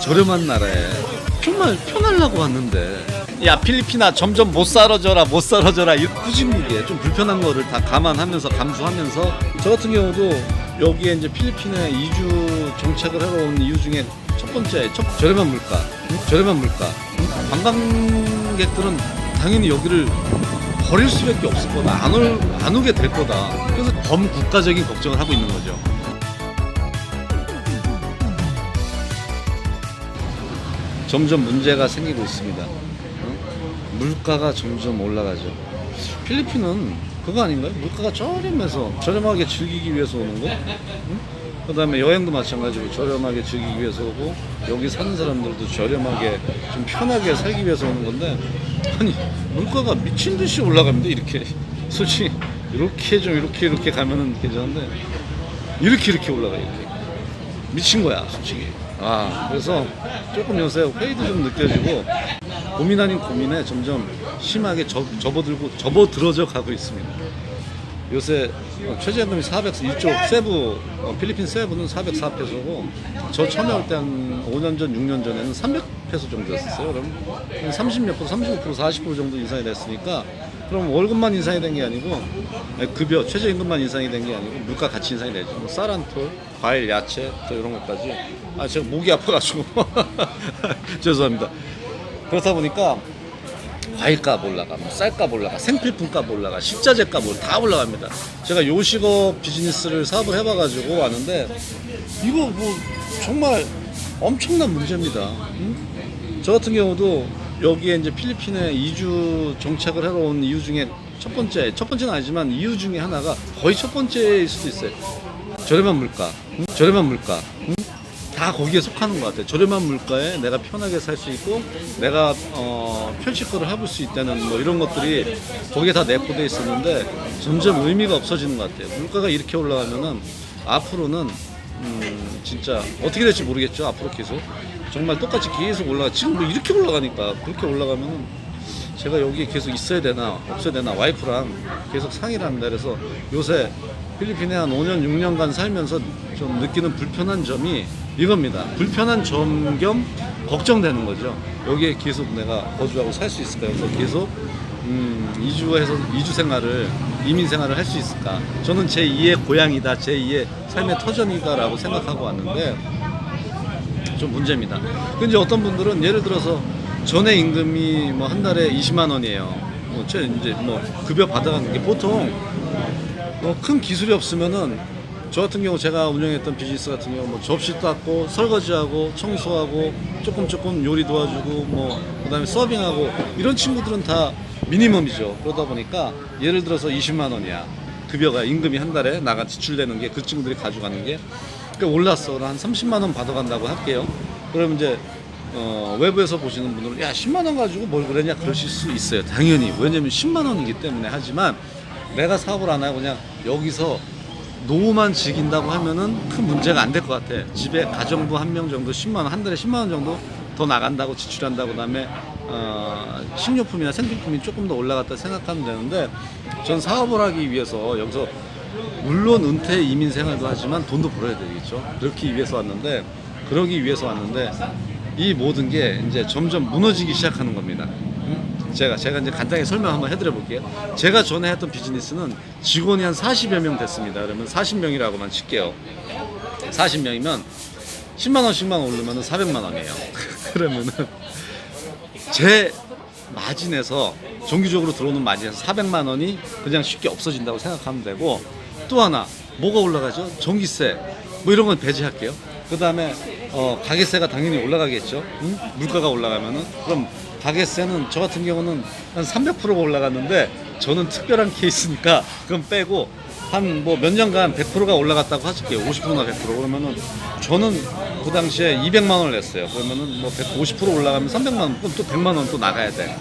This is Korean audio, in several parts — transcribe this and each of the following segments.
저렴한 나라에 정말 편하려고 왔는데, 야 필리핀아 점점 못 살아져라 못 살아져라, 이 후진국에 좀 불편한 거를 다 감안하면서 감수하면서 저 같은 경우도 여기에 이제 필리핀에 이주 정착을 하러 온 이유 중에 첫 번째 저렴한 물가, 저렴한 물가. 관광객들은 당연히 여기를 버릴 수밖에 없을 거다, 안 오게 될 거다. 그래서 범국가적인 걱정을 하고 있는 거죠. 점점 문제가 생기고 있습니다. 물가가 점점 올라가죠. 필리핀은 그거 아닌가요? 물가가 저렴해서 저렴하게 즐기기 위해서 오는 거? 그 다음에 여행도 마찬가지고 저렴하게 즐기기 위해서 오고, 여기 사는 사람들도 저렴하게 좀 편하게 살기 위해서 오는 건데, 아니 물가가 미친 듯이 올라갑니다. 이렇게 솔직히 이렇게 가면은 괜찮은데 이렇게 올라가. 이렇게 미친 거야 솔직히. 그래서 조금 요새 회의도 좀 느껴지고, 고민 아닌 고민에 점점 심하게 접어들어져 가고 있습니다. 요새 최저임금이 1쪽 세부, 필리핀 세부는 404페소고, 저 처음에 올 때 한 5년 전, 6년 전에는 300페소 정도였어요. 그럼 30몇 프로, 35%, 40% 정도 인상이 됐으니까, 그럼 월급만 인상이 된 게 아니고, 급여, 최저임금만 인상이 된 게 아니고 물가 같이 인상이 되죠. 뭐 쌀한톨, 과일, 야채, 또 이런 것까지. 제가 목이 아파가지고 죄송합니다. 그렇다 보니까 과일값 올라가, 뭐 쌀값 올라가, 생필품값 올라가, 식자재값 다 올라갑니다. 제가 요식업 비즈니스를 사업을 해봐가지고 왔는데, 이거 뭐 정말 엄청난 문제입니다. 저 같은 경우도 여기에 이제 필리핀에 이주 정착을 하러 온 이유 중에 첫 번째는 아니지만 이유 중에 하나가 거의 첫 번째일 수도 있어요. 저렴한 물가, 다 거기에 속하는 것 같아요. 저렴한 물가에 내가 편하게 살 수 있고, 내가 편식거를 해볼 수 있다는 뭐 이런 것들이 거기에 다 내포되어 있었는데, 점점 의미가 없어지는 것 같아요. 물가가 이렇게 올라가면은 앞으로는 진짜 어떻게 될지 모르겠죠. 앞으로 계속 정말 똑같이 계속 올라가. 지금 뭐 이렇게 올라가니까, 그렇게 올라가면은 제가 여기 계속 있어야 되나 없어야 되나 와이프랑 계속 상의를 합니다. 그래서 요새 필리핀에 한 5년 6년간 살면서 좀 느끼는 불편한 점이 이겁니다. 불편한 점 겸 걱정되는 거죠. 여기에 계속 내가 거주하고 살 수 있을까? 그래서 계속 이주 생활을, 이민 생활을 할 수 있을까? 저는 제2의 고향이다, 제2의 삶의 터전이다라고 생각하고 왔는데 좀 문제입니다. 근데 어떤 분들은 예를 들어서 전에 임금이 뭐 한 달에 20만 원이에요. 이제 뭐 급여 받아가는 게 보통 큰 기술이 없으면은, 저 같은 경우 제가 운영했던 비즈니스 같은 경우 뭐 접시 닦고 설거지하고 청소하고 조금 요리 도와주고 뭐 그다음에 서빙하고 이런 친구들은 다 미니멈이죠. 그러다 보니까 예를 들어서 20만 원이야 급여가, 임금이 한 달에 나가 지출되는 게, 그 친구들이 가져가는 게 올랐어. 한 30만 원 받아간다고 할게요. 그러면 이제 외부에서 보시는 분들은 야 10만 원 가지고 뭘 그러냐 그러실 수 있어요. 당연히. 왜냐면 10만 원이기 때문에. 하지만 내가 사업을 안 하고 그냥 여기서 노후만 즐긴다고 하면은 큰 문제가 안 될 것 같아. 집에 가정부 한 명 정도 10만 원, 한 달에 10만 원 정도 더 나간다고, 지출한다고, 그다음에 식료품이나 생필품이 조금 더 올라갔다 생각하면 되는데, 전 사업을 하기 위해서 여기서 물론 은퇴 이민 생활도 하지만 돈도 벌어야 되겠죠. 그러기 위해서 왔는데 이 모든 게 이제 점점 무너지기 시작하는 겁니다. 제가 이제 간단히 설명 한번 해드려 볼게요. 제가 전에 했던 비즈니스는 직원이 한 40여 명 됐습니다. 그러면 40명이라고만 칠게요. 40명이면 10만 원씩만 오르면 400만 원이에요. 그러면은 제 마진에서, 정기적으로 들어오는 마진에서 400만 원이 그냥 쉽게 없어진다고 생각하면 되고, 또 하나 뭐가 올라가죠? 전기세 뭐 이런 건 배제할게요. 그 다음에 가게세가 당연히 올라가겠죠. 물가가 올라가면은. 그럼 가게세는 저 같은 경우는 한 300%가 올라갔는데, 저는 특별한 케이스니까 그건 빼고 한 뭐 몇 년간 100%가 올라갔다고 하실게요. 50%나 100%. 그러면은 저는 그 당시에 200만 원을 냈어요. 그러면은 뭐 150% 올라가면 300만 원, 그럼 또 100만 원 또 나가야 돼.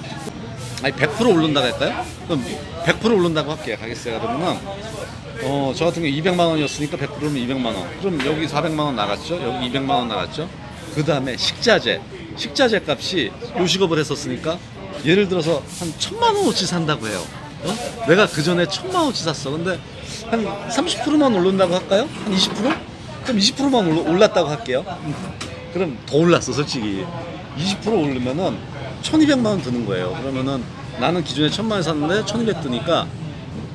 아니 100% 오른다고 할까요? 그럼 100% 오른다고 할게요. 가게세가. 그러면은 저 같은 경우 200만 원이었으니까 100%면 200만 원. 그럼 여기 400만 원 나갔죠? 여기 200만 원 나갔죠? 그 다음에 식자재 값이, 요식업을 했었으니까 예를 들어서 한 1000만 원어치 산다고 해요. 내가 그 전에 1000만 원어치 샀어. 근데 한 30%만 오른다고 할까요? 한 20%? 그럼 20%만 올랐다고 할게요. 그럼 더 올랐어 솔직히. 20% 오르면은 1200만 원 드는 거예요. 그러면은 나는 기존에 1000만 원 샀는데 1200 드니까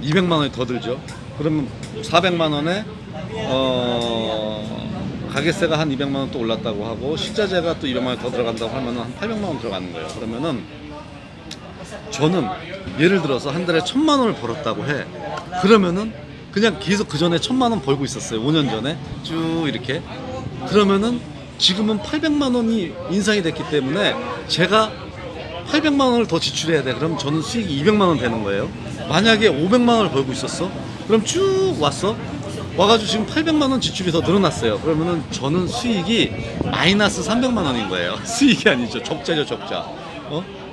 200만 원이 더 들죠. 그러면 400만 원에 가게세가 한 200만 원 또 올랐다고 하고 식자재가 또 200만 원 더 들어간다고 하면은 한 800만 원 들어가는 거예요. 그러면은 저는 예를 들어서 한 달에 1000만 원을 벌었다고 해. 그러면은 그냥 계속 그 전에 1000만 원 벌고 있었어요. 5년 전에 쭉 이렇게. 그러면은 지금은 800만 원이 인상이 됐기 때문에 제가 800만 원을 더 지출해야 돼. 그럼 저는 수익이 200만 원 되는 거예요. 만약에 500만 원을 벌고 있었어. 그럼 쭉 왔어. 와가지고 지금 800만 원 지출이 더 늘어났어요. 그러면은 저는 수익이 마이너스 300만 원인 거예요. 수익이 아니죠. 적자죠, 적자.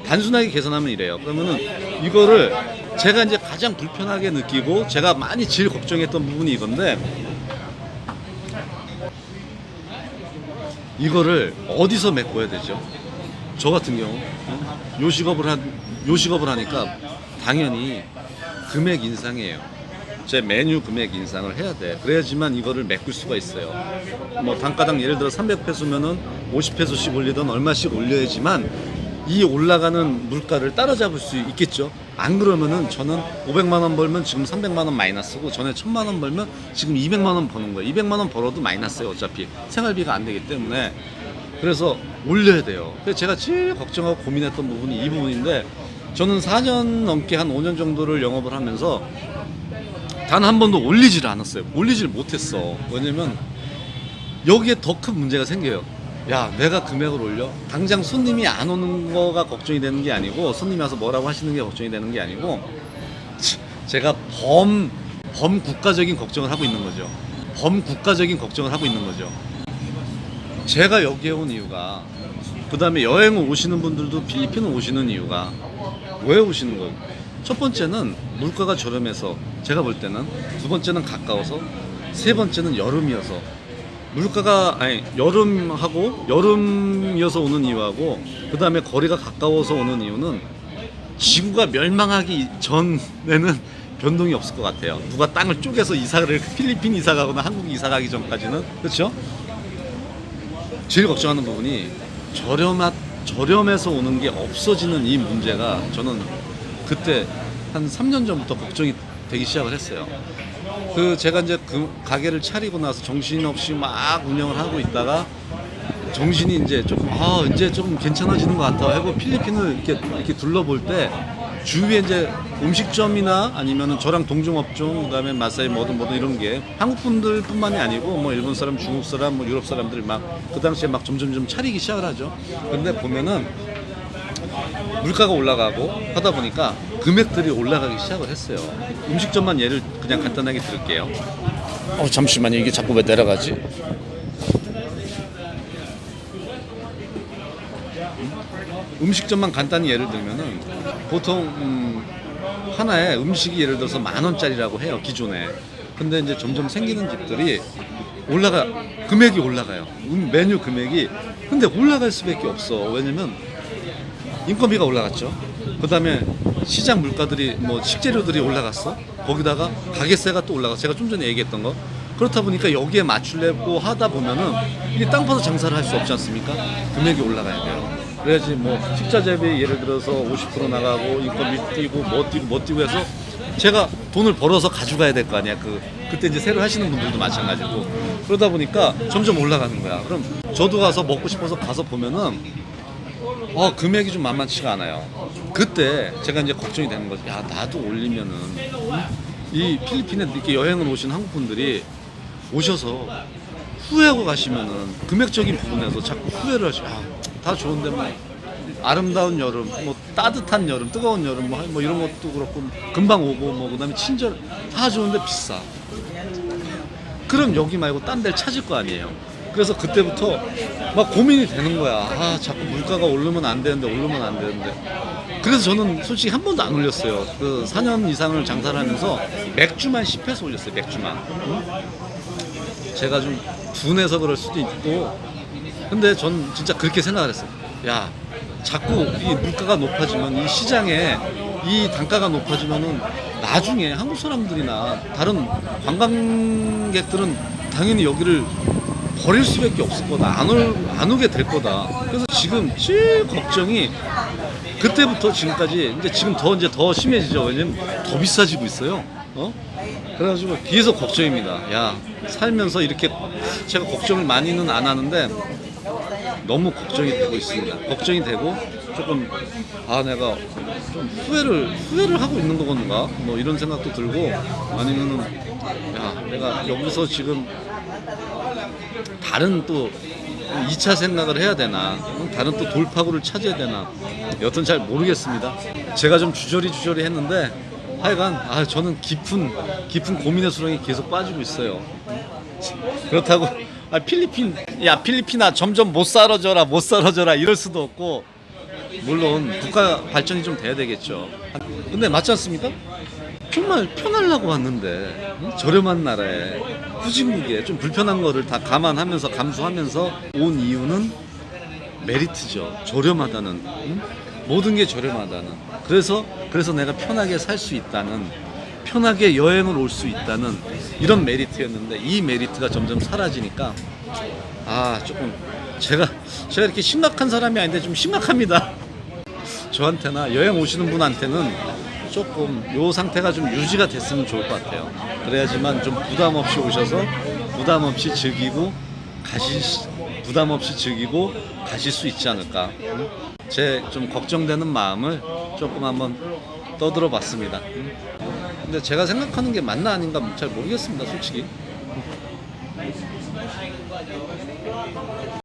단순하게 계산하면 이래요. 그러면은 이거를 제가 이제 가장 불편하게 느끼고 제가 많이 제일 걱정했던 부분이 이건데, 이거를 어디서 메꿔야 되죠? 저 같은 경우 요식업을 하니까 당연히 금액 인상이에요. 제 메뉴 금액 인상을 해야 돼. 그래야지만 이거를 메꿀 수가 있어요. 뭐 단가당 예를 들어 300페소면은 50페소씩 올리던 얼마씩 올려야지만 이 올라가는 물가를 따라잡을 수 있겠죠. 안 그러면은 저는 500만 원 벌면 지금 300만 원 마이너스고, 전에 1000만 원 벌면 지금 200만 원 버는 거예요. 200만 원 벌어도 마이너스예요. 어차피 생활비가 안 되기 때문에. 그래서 올려야 돼요. 그래서 제가 제일 걱정하고 고민했던 부분이 이 부분인데, 저는 4년 넘게 한 5년 정도를 영업을 하면서 단 한 번도 올리지를 않았어요. 올리지를 못했어. 왜냐면 여기에 더 큰 문제가 생겨요. 야, 내가 금액을 올려? 당장 손님이 안 오는 거가 걱정이 되는 게 아니고, 손님이 와서 뭐라고 하시는 게 걱정이 되는 게 아니고, 제가 범국가적인 걱정을 하고 있는 거죠. 범국가적인 걱정을 하고 있는 거죠. 제가 여기에 온 이유가, 그 다음에 여행을 오시는 분들도 필리핀을 오시는 이유가 왜 오시는 거예요? 첫 번째는 물가가 저렴해서, 제가 볼 때는. 두 번째는 가까워서. 세 번째는 여름이어서. 물가가 여름이어서 오는 이유하고, 그 다음에 거리가 가까워서 오는 이유는 지구가 멸망하기 전에는 변동이 없을 것 같아요. 누가 땅을 쪼개서 이사를 필리핀 이사 가거나 한국 이사 가기 전까지는. 그렇죠? 제일 걱정하는 부분이 저렴해서 오는 게 없어지는 이 문제가, 저는 그때 한 3년 전부터 걱정이 되기 시작을 했어요. 제가 이제 그 가게를 차리고 나서 정신없이 막 운영을 하고 있다가 정신이 이제 이제 조금 괜찮아지는 것 같아 하고 필리핀을 이렇게 둘러볼 때, 주위에 이제 음식점이나 아니면은 저랑 동종업종, 그다음에 마사이 뭐든 이런 게 한국 분들뿐만이 아니고 뭐 일본 사람, 중국 사람, 뭐 유럽 사람들이 막 그 당시에 막 점점 차리기 시작을 하죠. 근데 보면은 물가가 올라가고 하다 보니까 금액들이 올라가기 시작을 했어요. 음식점만 예를 그냥 간단하게 들을게요. 잠시만요. 이게 자꾸 왜 내려가지? 음식점만 간단히 예를 들면은 보통 하나에 음식이 예를 들어서 10,000원짜리라고 해요, 기존에. 근데 이제 점점 생기는 집들이 금액이 올라가요. 메뉴 금액이. 근데 올라갈 수밖에 없어. 왜냐면 인건비가 올라갔죠. 그 다음에 시장 물가들이, 뭐 식재료들이 올라갔어. 거기다가 가게세가 또 올라가. 제가 좀 전에 얘기했던 거. 그렇다 보니까 여기에 맞추려고 하다 보면은 이게 땅 파서 장사를 할 수 없지 않습니까? 금액이 올라가야 돼요. 그래야지 뭐 식자재비 예를 들어서 50% 나가고 인건비 뛰고 뭐 뛰고 해서 제가 돈을 벌어서 가져가야 될 거 아니야. 그때 이제 새로 하시는 분들도 마찬가지고. 그러다 보니까 점점 올라가는 거야. 그럼 저도 가서 먹고 싶어서 가서 보면은 금액이 좀 만만치가 않아요. 그때 제가 이제 걱정이 되는 거죠. 야, 나도 올리면은 이 필리핀에 이렇게 여행을 오신 한국 분들이 오셔서 후회하고 가시면은 금액적인 부분에서 자꾸 후회를 하시고, 다 좋은데 뭐 아름다운 여름, 뭐 따뜻한 여름, 뜨거운 여름, 뭐 이런 것도 그렇고 금방 오고, 뭐 그다음에 친절 다 좋은데 비싸. 그럼 여기 말고 딴 데를 찾을 거 아니에요. 그래서 그때부터 막 고민이 되는 거야. 자꾸 물가가 오르면 안 되는데. 그래서 저는 솔직히 한 번도 안 올렸어요. 4년 이상을 장사를 하면서 맥주만 10페소 올렸어요. 맥주만. 제가 좀 둔해서 그럴 수도 있고, 근데 전 진짜 그렇게 생각을 했어요. 야, 자꾸 이 물가가 높아지면, 이 시장에 이 단가가 높아지면은 나중에 한국 사람들이나 다른 관광객들은 당연히 여기를 버릴 수밖에 없을 거다. 안 오게 될 거다. 그래서 지금 제일 걱정이 그때부터 지금까지 이제 지금 더 심해지죠. 왜냐면 더 비싸지고 있어요. 그래가지고 계속 걱정입니다. 야, 살면서 이렇게 제가 걱정을 많이는 안 하는데 너무 걱정이 되고 있습니다. 걱정이 되고 조금 내가 좀 후회를 하고 있는 건가? 뭐 이런 생각도 들고 아니면은 야, 내가 여기서 지금 다른 또 2차 생각을 해야 되나? 다른 또 돌파구를 찾아야 되나? 여튼 잘 모르겠습니다. 제가 좀 주저리 했는데 하여간 저는 깊은 고민의 수렁이 계속 빠지고 있어요. 그렇다고 필리핀아 점점 못 살아져라 이럴 수도 없고 물론 국가 발전이 좀 돼야 되겠죠. 근데 맞지 않습니까? 정말 편하려고 왔는데 저렴한 나라에 후진국에 좀 불편한 거를 다 감수하면서 온 이유는 메리트죠. 저렴하다는 모든 게 저렴하다는 그래서 내가 편하게 살 수 있다는 편하게 여행을 올 수 있다는 이런 메리트였는데 이 메리트가 점점 사라지니까 조금 제가 이렇게 심각한 사람이 아닌데 좀 심각합니다. 저한테나 여행 오시는 분한테는 조금 요 상태가 좀 유지가 됐으면 좋을 것 같아요. 그래야지만 좀 부담 없이 오셔서 부담 없이 즐기고 가실 수 있지 않을까. 제 좀 걱정되는 마음을 조금 한번 떠들어 봤습니다. 근데 제가 생각하는 게 맞나 아닌가 잘 모르겠습니다, 솔직히.